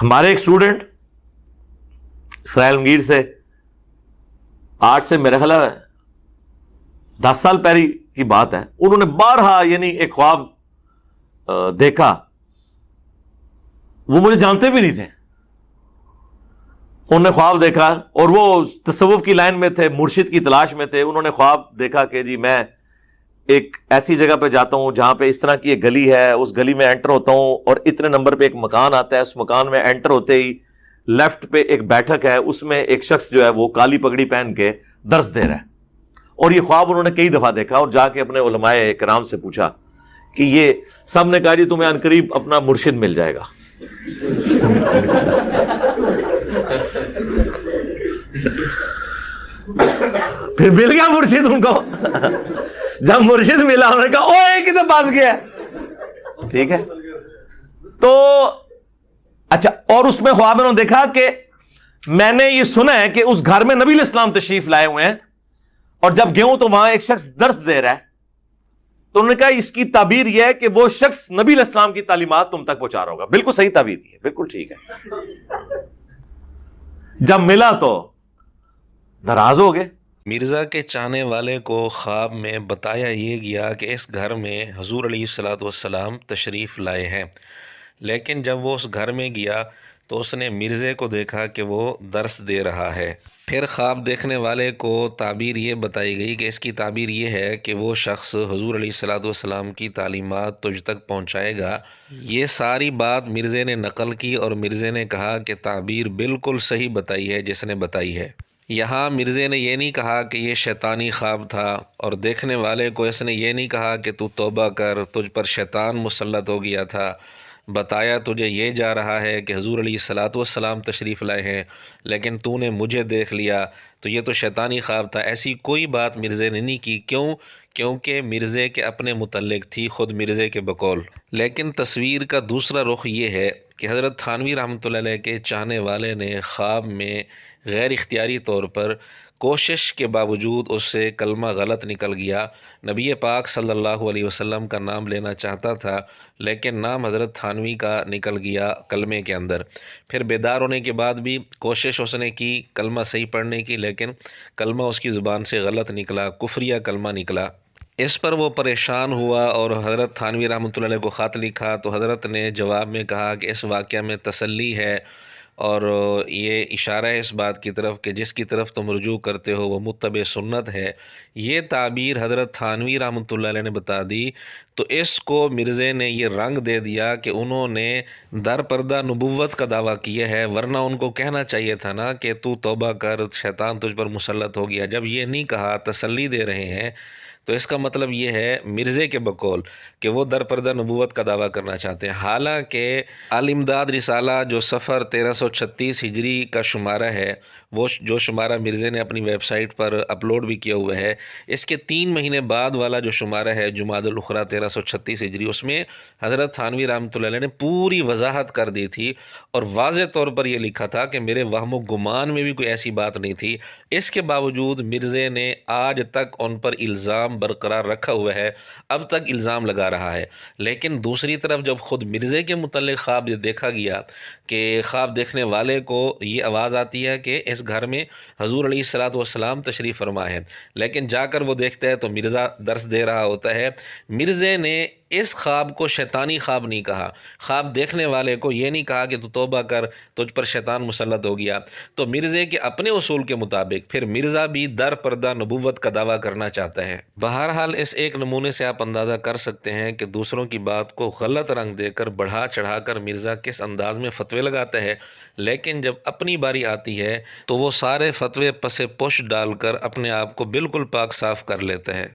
ہمارے ایک اسٹوڈنٹ اسرائیل مگیر سے 8 سے میرا خیال ہے 10 سال پہلے کی بات ہے، انہوں نے بارہا یعنی ایک خواب دیکھا، وہ مجھے جانتے بھی نہیں تھے، انہوں نے خواب دیکھا اور وہ تصوف کی لائن میں تھے، مرشد کی تلاش میں تھے. انہوں نے خواب دیکھا کہ جی میں ایک ایسی جگہ پہ جاتا ہوں جہاں پہ اس طرح کی ایک گلی ہے، اس گلی میں انٹر ہوتا ہوں اور اتنے نمبر پہ ایک مکان آتا ہے، اس مکان میں انٹر ہوتے ہی لیفٹ پہ ایک بیٹھک ہے، اس میں ایک شخص جو ہے وہ کالی پگڑی پہن کے درس دے رہا ہے. اور یہ خواب انہوں نے کئی دفعہ دیکھا اور جا کے اپنے علماء کرام سے پوچھا کہ یہ سب نے کہا جی تمہیں عنقریب اپنا مرشد مل جائے گا. پھر مل گیا مرشد ان کو. جب مرشد ملا انہوں نے کہا اوہ کدھر پاس گیا. ٹھیک ہے تو اچھا، اور اس میں خواب میں انہوں نے دیکھا کہ میں نے یہ سنا ہے کہ اس گھر میں نبی علیہ السلام تشریف لائے ہوئے ہیں، اور جب گیا ہوں تو وہاں ایک شخص درس دے رہا ہے. تو انہوں نے کہا اس کی تعبیر یہ ہے کہ وہ شخص نبی علیہ السلام کی تعلیمات تم تک پہنچا رہا ہوگا. بالکل صحیح تعبیر ہے، بالکل ٹھیک ہے. جب ملا تو ناراض ہو گئے. مرزا کے چاہنے والے کو خواب میں بتایا یہ گیا کہ اس گھر میں حضور علیہ الصلوۃ والسلام تشریف لائے ہیں، لیکن جب وہ اس گھر میں گیا تو اس نے مرزے کو دیکھا کہ وہ درس دے رہا ہے. پھر خواب دیکھنے والے کو تعبیر یہ بتائی گئی کہ اس کی تعبیر یہ ہے کہ وہ شخص حضور علیہ الصلوۃ والسلام کی تعلیمات تجھ تک پہنچائے گا. یہ ساری بات مرزے نے نقل کی اور مرزے نے کہا کہ تعبیر بالکل صحیح بتائی ہے جس نے بتائی ہے. یہاں مرزے نے یہ نہیں کہا کہ یہ شیطانی خواب تھا، اور دیکھنے والے کو اس نے یہ نہیں کہا کہ تو توبہ کر، تجھ پر شیطان مسلط ہو گیا تھا. بتایا تجھے یہ جا رہا ہے کہ حضور علیہ الصلوۃ والسلام تشریف لائے ہیں، لیکن تو نے مجھے دیکھ لیا تو یہ تو شیطانی خواب تھا. ایسی کوئی بات مرزے نے نہیں کی. کیونکہ مرزے کے اپنے متعلق تھی، خود مرزے کے بقول. لیکن تصویر کا دوسرا رخ یہ ہے کہ حضرت تھانوی رحمۃ اللہ علیہ کے چاہنے والے نے خواب میں غیر اختیاری طور پر کوشش کے باوجود اس سے کلمہ غلط نکل گیا. نبی پاک صلی اللہ علیہ وسلم کا نام لینا چاہتا تھا لیکن نام حضرت تھانوی کا نکل گیا کلمے کے اندر. پھر بیدار ہونے کے بعد بھی کوشش اس نے کی کلمہ صحیح پڑھنے کی، لیکن کلمہ اس کی زبان سے غلط نکلا، کفریہ کلمہ نکلا. اس پر وہ پریشان ہوا اور حضرت تھانوی رحمۃ اللہ علیہ کو خط لکھا. تو حضرت نے جواب میں کہا کہ اس واقعہ میں تسلی ہے اور یہ اشارہ ہے اس بات کی طرف کہ جس کی طرف تم رجوع کرتے ہو وہ متبع سنت ہے. یہ تعبیر حضرت تھانوی رحمۃ اللہ علیہ نے بتا دی تو اس کو مرزے نے یہ رنگ دے دیا کہ انہوں نے در پردہ نبوت کا دعویٰ کیا ہے، ورنہ ان کو کہنا چاہیے تھا نا کہ تو توبہ کر، شیطان تجھ پر مسلط ہو گیا. جب یہ نہیں کہا، تسلی دے رہے ہیں، تو اس کا مطلب یہ ہے مرزے کے بقول کہ وہ در پردہ نبوت کا دعویٰ کرنا چاہتے ہیں. حالانکہ الامداد رسالہ جو صفر 1336 ہجری کا شمارہ ہے، وہ جو شمارہ مرزے نے اپنی ویب سائٹ پر اپلوڈ بھی کیا ہوا ہے، اس کے 3 مہینے بعد والا جو شمارہ ہے جمادی الاخری 1336 ہجری، اس میں حضرت تھانوی رحمۃ اللہ علیہ نے پوری وضاحت کر دی تھی اور واضح طور پر یہ لکھا تھا کہ میرے وہم و گمان میں بھی کوئی ایسی بات نہیں تھی. اس کے باوجود مرزے نے آج تک ان پر الزام برقرار رکھا ہوا ہے، اب تک الزام لگا رہا ہے. لیکن دوسری طرف جب خود مرزے کے متعلق خواب دیکھا گیا کہ خواب دیکھنے والے کو یہ آواز آتی ہے کہ اس گھر میں حضور علیہ الصلوۃ والسلام تشریف فرما ہے، لیکن جا کر وہ دیکھتا ہے تو مرزا درس دے رہا ہوتا ہے. مرزے نے اس خواب کو شیطانی خواب نہیں کہا، خواب دیکھنے والے کو یہ نہیں کہا کہ تو توبہ کر، تجھ پر شیطان مسلط ہو گیا. تو مرزے کے اپنے اصول کے مطابق پھر مرزا بھی در پردہ نبوت کا دعویٰ کرنا چاہتا ہے. بہرحال اس ایک نمونے سے آپ اندازہ کر سکتے ہیں کہ دوسروں کی بات کو غلط رنگ دے کر بڑھا چڑھا کر مرزا کس انداز میں فتوے لگاتا ہے، لیکن جب اپنی باری آتی ہے تو وہ سارے فتوے پس پش ڈال کر اپنے آپ کو بالکل پاک صاف کر لیتا ہے.